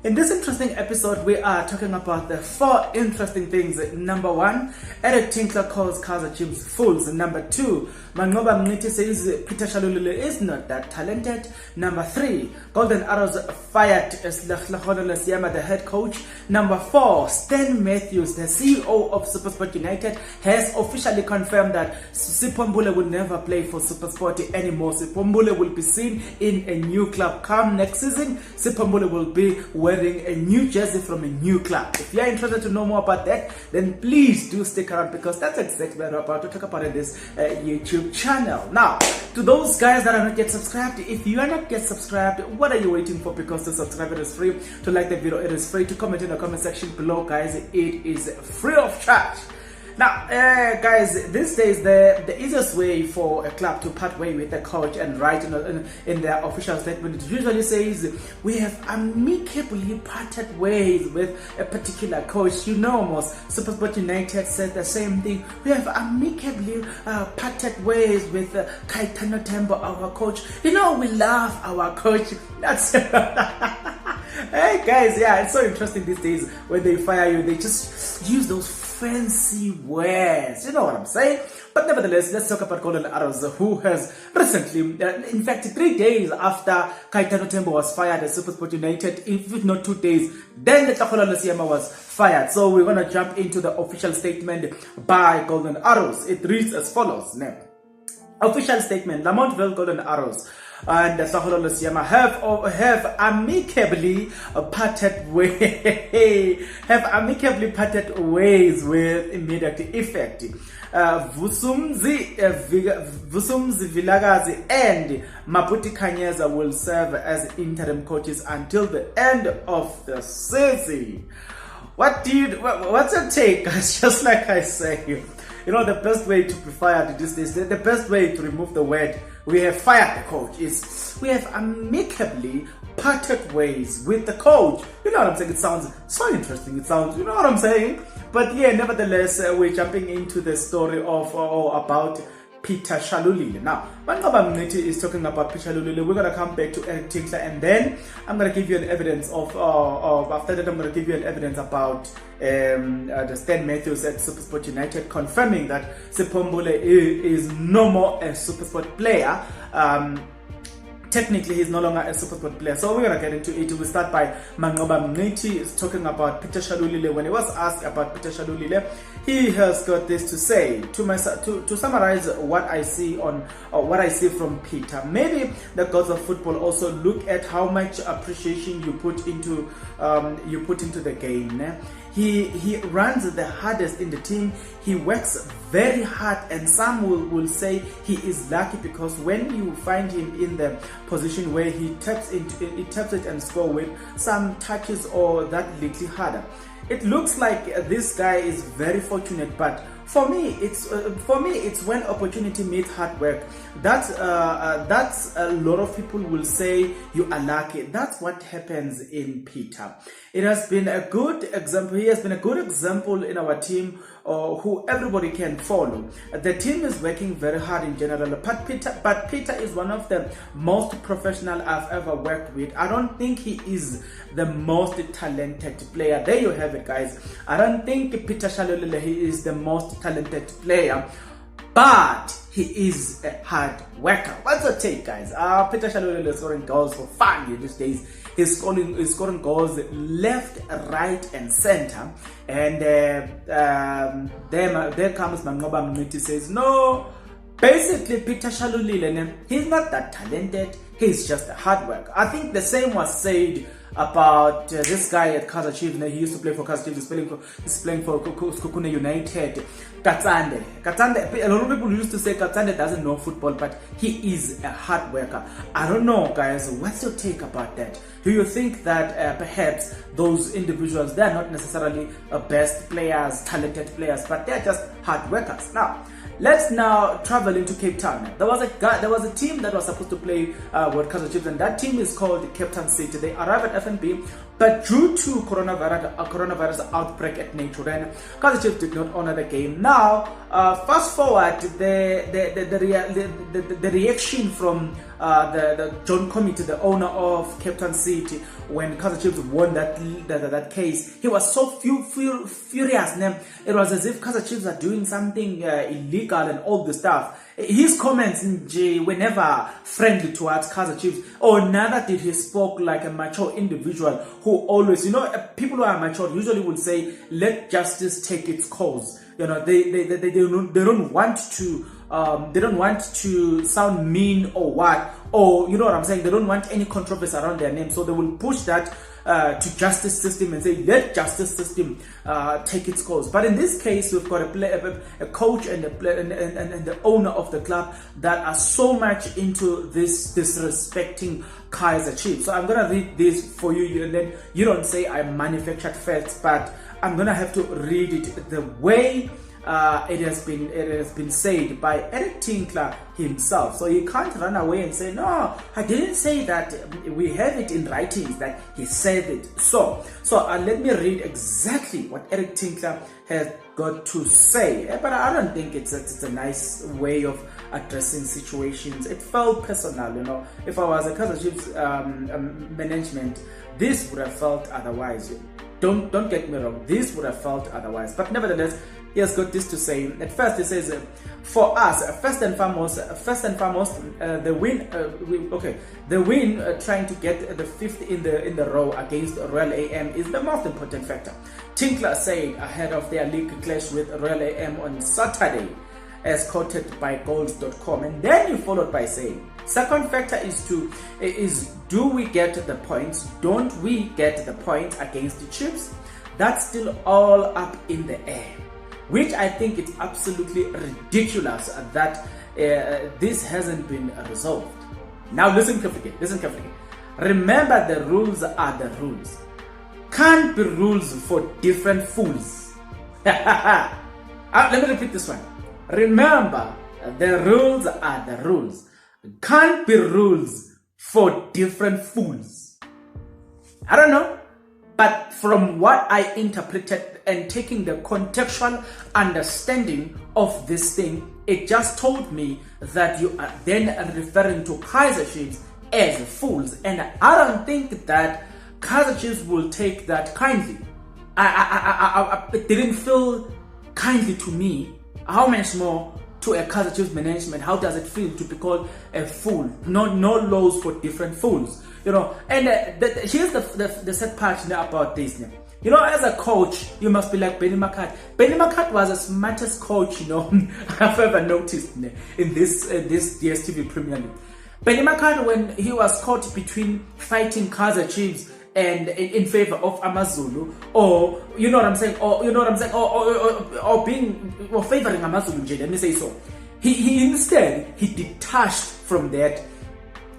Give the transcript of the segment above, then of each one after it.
In this interesting episode, we are talking about the 4 interesting things. Number 1, Eric Tinkler calls Kaizer Chiefs fools. Number 2, Mangoba Mniti says Peter Shalulile is not that talented. Number 3, Golden Arrows fired Siyama, the head coach. Number 4, Stan Matthews, the CEO of SUPERSPORT United, has officially confirmed that SIPHO Mbule will never play for SUPERSPORT anymore. SIPHO Mbule will be seen in a new club come next season. SIPHO Mbule will be wearing a new jersey from a new club. If you are interested to know more about that, then please do stick around, because that's exactly what we're about to talk about in this YouTube channel. Now, to those guys that are not yet subscribed, if you are not yet subscribed, what are you waiting for? Because to subscribe, it is free. To like the video, it is free. To comment in the comment section below, guys, it is free of charge. Now, guys, these days the easiest way for a club to part way with the coach and write in their official statement, it usually says we have amicably parted ways with a particular coach. You know, most SUPERSPORT United said the same thing. We have amicably parted ways with Kaizer Tembo, our coach. You know, we love our coach. That's hey guys, yeah, it's so interesting these days. When they fire you, they just use those fancy words, you know what I'm saying? But nevertheless, let's talk about Golden Arrows, who has recently, in fact 3 days after Kaizer Tembo was fired at SUPERSPORT United, if not 2 days, then the Siyama was fired. So we're going to jump into the official statement by Golden Arrows. It reads as follows. Now, official statement: Lamontville Golden Arrows and the Siyama have amicably parted ways with immediate effect. Vusumzi Vilagazi and Maputi Kanyeza will serve as interim coaches until the end of the season. What's your take, guys? Just like I say, you know, the best way to be fired these days, the best way to remove the word "we have fired the coach" is we have amicably parted ways with the coach. You know what I'm saying? It sounds so interesting. It sounds, you know what I'm saying? But yeah, nevertheless, we're jumping into the story of about Peter Shalulile. Now, Mangoba Mniti is talking about Peter Shalulile. We're going to come back to Eric Tinkler, and then I'm going to give you an evidence after that, I'm going to give you an evidence about the Stan Matthews at SUPERSPORT United confirming that SIPHO Mbule is no more a SUPERSPORT player. Technically, he's no longer a SUPERSPORT player. So we're going to get into it. We start by Mangoba Mniti is talking about Peter Shalulile. When he was asked about Peter Shalulile, he has got this to say. To summarize what I see from Peter, maybe the gods of football also look at how much appreciation you put into the game. He runs the hardest in the team. He works very hard, and some will say he is lucky, because when you find him in the position where he taps it and score with some touches or that little harder, it looks like this guy is very fortunate. But for me, it's when opportunity meets hard work. That's a lot of people will say you are lucky. That's what happens in Peter. It has been a good example. He has been a good example in our team, who everybody can follow. The team is working very hard in general, but Peter is one of the most professional I've ever worked with. I don't think he is the most talented player. There you have it, guys. I don't think Peter Shalulile is the most talented player, but he is a hard worker. What's your take, guys? Peter Shalulile is scoring goals for fun these days. He's scoring goals left, right, and center. And there comes Mangoba Mniti says, no, basically Peter Shalulile, he's not that talented. He's just a hard worker. I think the same was said about this guy at Kaizer Chiefs. He used to play for Kaizer Chiefs. He's playing for Kukune United. Katsande. A lot of people used to say Katsande doesn't know football, but he is a hard worker. I don't know, guys. What's your take about that? Do you think that perhaps those individuals, they are not necessarily best players, talented players, but they're just hard workers? Now, let's now travel into Cape Town. There was a team that was supposed to play with Kaizer Chiefs, and that team is called Cape Town City. They arrived at FNB, but due to coronavirus outbreak at Nature, Kaizer Chiefs did not honor the game. Now, fast forward, the reaction from the John Committee, the owner of Cape Town City, when Kaizer Chiefs won that case, he was so furious. It was as if Kaizer Chiefs are doing something illegal and all the stuff. His comments were never friendly towards Kaizer Chiefs, or neither did he spoke like a mature individual who always, people who are mature usually would say, let justice take its course. They don't want to sound mean or what, or you know what I'm saying, they don't want any controversy around their name, so they will push that to justice system and say, let justice system take its course. But in this case, we've got a coach and the owner of the club that are so much into this disrespecting Kaizer Chiefs. So I'm gonna read this for you, and then you don't say I manufactured facts, but I'm gonna have to read it the way it has been said by Eric Tinkler himself. So he can't run away and say, no, I didn't say that. We have it in writings that he said it. So let me read exactly what Eric Tinkler has got to say. But I don't think it's a nice way of addressing situations. It felt personal, If I was a Kaizer Chiefs management, this would have felt otherwise. Don't get me wrong, this would have felt otherwise. But nevertheless, he has got this to say. At first, he says, for us, first and foremost, the win, trying to get the fifth in the row against Royal AM is the most important factor. Tinkler said ahead of their league clash with Royal AM on Saturday, as quoted by goals.com, and then he followed by saying, second factor is do we get the points? Don't we get the points against the Chiefs? That's still all up in the air, which I think it's absolutely ridiculous that this hasn't been resolved. Now listen carefully. Remember, the rules are the rules. Can't be rules for different fools. Let me repeat this one. Remember, the rules are the rules. Can't be rules for different fools. I don't know, but from what I interpreted and taking the contextual understanding of this thing, it just told me that you are then referring to Kaizer Chiefs as fools, and I don't think that Kaizer Chiefs will take that kindly. It didn't feel kindly to me. How much more to a Kaizer Chiefs management? How does it feel to be called a fool? No laws for different fools, And here's the sad part about this. As a coach, you must be like Benny McCart. Benny McCart was the smartest coach, I've ever noticed in this DSTV Premier League. Benny McCart, when he was caught between fighting Kaizer Chiefs and in favor of Amazulu, or or favoring Amazulu, let me say so. He instead detached from that,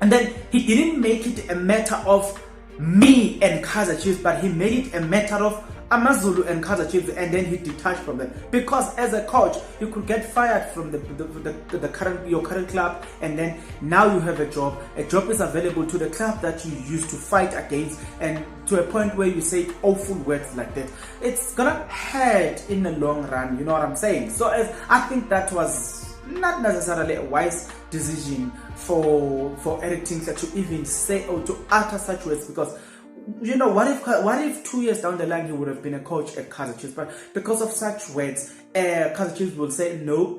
and then he didn't make it a matter of me and Kaizer Chiefs, but he made it a matter of Amazulu and Kaizer Chiefs, and then he detached from them. Because as a coach, you could get fired from your current club, and then now you have a job. A job is available to the club that you used to fight against, and to a point where you say awful words like that, it's gonna hurt in the long run. You know what I'm saying? So I think that was not necessarily a wise decision for Eric Tinkler to even say or to utter such words, because what if 2 years down the line he would have been a coach at Kaizer Chiefs, but because of such words, Kaizer Chiefs will say no,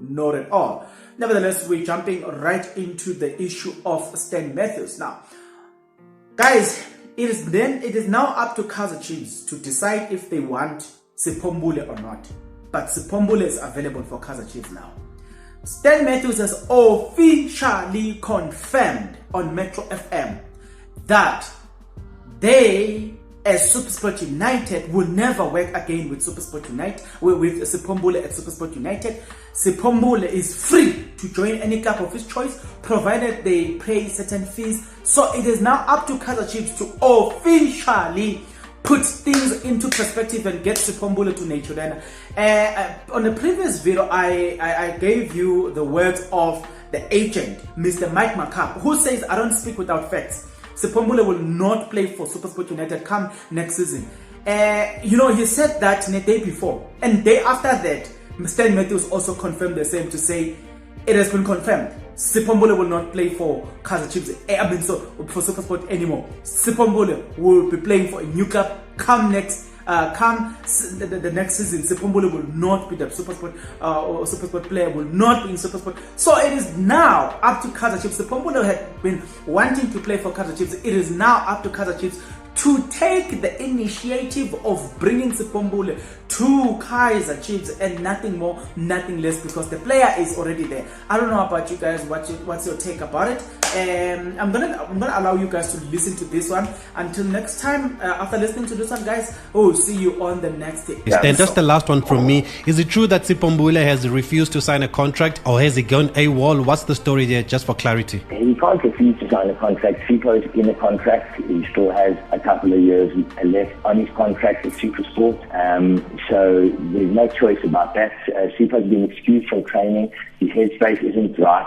not at all. Nevertheless, we're jumping right into the issue of Stan Matthews. Now, guys, it is now up to Kaizer Chiefs to decide if they want SIPHO Mbule or not. But SIPHO Mbule is available for Kaizer Chiefs now. Stan Matthews has officially confirmed on Metro FM that they, as SuperSport United, will never work again with SuperSport United, with SIPHO Mbule at SuperSport United. SIPHO Mbule is free to join any club of his choice, provided they pay certain fees. So it is now up to Kaizer Chiefs to officially put things into perspective and get SIPHO Mbule to nature. Then on the previous video, I gave you the words of the agent, Mr. Mike McCarp, who says, I don't speak without facts. SIPHO Mbule will not play for SuperSport United come next season. He said that the day before, and day after that, Mr. Matthews also confirmed the same to say it has been confirmed. SIPHO Mbule will not play for Kaizer Chiefs, I mean, so for SuperSport anymore. SIPHO Mbule will be playing for a new club come next. The next season. SIPHO Mbule will not be the SuperSport or SuperSport player, will not be in SuperSport. So it is now up to Kaizer Chiefs. SIPHO Mbule had been wanting to play for Kaizer Chiefs. It is now up to Kaizer Chiefs to take the initiative of bringing SIPHO Mbule to Kaizer Chiefs, and nothing more, nothing less, because the player is already there. I don't know about you guys, what's your take about it? I'm gonna allow you guys to listen to this one. Until next time, after listening to this one, guys, see you on the next episode. Then just the last one from me. Is it true that SIPHO Mbule has refused to sign a contract, or has he gone AWOL? What's the story there, just for clarity? He can't refuse to sign a contract. SIPHO is in a contract. He still has a couple of years left on his contract at SUPERSPORT. So there's no choice about that. SIPHO has been excused from training. His headspace isn't right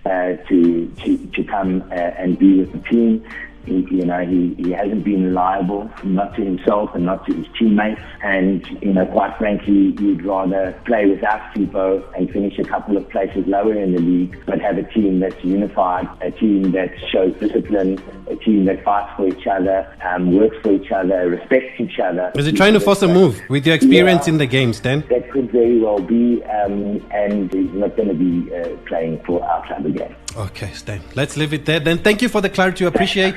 to come and be with the team. He hasn't been reliable, not to himself and not to his teammates. And, quite frankly, he'd rather play without SIPHO and finish a couple of places lower in the league, but have a team that's unified, a team that shows discipline, a team that fights for each other, works for each other, respects each other. Is he trying to force a move with your experience in the game, Stan? That could very well be, and he's not going to be playing for our club again. Okay, Stan. Let's leave it there. Then thank you for the clarity. We appreciate it.